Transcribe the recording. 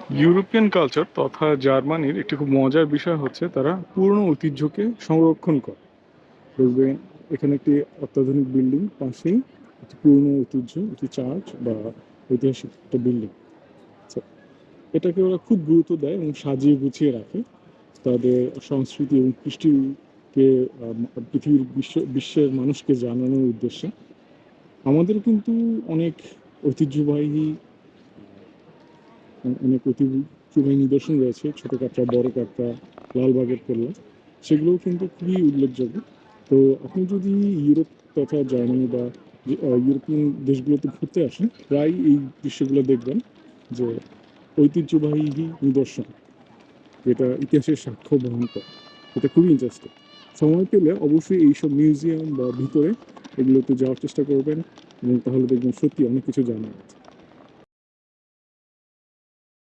European culture তথা জার্মানির একটি খুব মজার বিষয় হচ্ছে তারা পুরনো ঐতিহ্যকে সংরক্ষণ করে। দেখবেন এখানে একটি অত্যাধুনিক বিল্ডিং, পাশেই একটি পুরনো ঐতিহ্য, একটি চার্চ বা ঐতিহাসিক একটা বিল্ডিং। এটাকে ওরা খুব গুরুত্ব দেয় এবং সাজিয়ে গুছিয়ে রাখে তাদের সংস্কৃতি এবং কৃষ্টিকে পৃথিবীর বিশ্বের মানুষকে জানানোর উদ্দেশ্যে। আমাদের কিন্তু অনেক ঐতিহ্যবাহী অনেক ঐতিহ্যবাহী নিদর্শন রয়েছে, ছোট কাটরা, বড় কাটরা, লালবাগের কেল্লা, সেগুলোও কিন্তু খুবই উল্লেখযোগ্য। তো আপনি যদি ইউরোপ তথা জার্মানি বা ইউরোপিয়ান দেশগুলোতে ঘুরতে আসেন, প্রায় এই দৃশ্যগুলো দেখবেন যে ঐতিহ্যবাহী নিদর্শন, যেটা ইতিহাসের সাক্ষ্য বহন করে। এটা খুবই ইন্টারেস্টিং। সময় পেলে অবশ্যই এইসব মিউজিয়াম বা ভিতরে এগুলোতে যাওয়ার চেষ্টা করবেন এবং তাহলে দেখবেন সত্যি অনেক কিছু জানা আছে।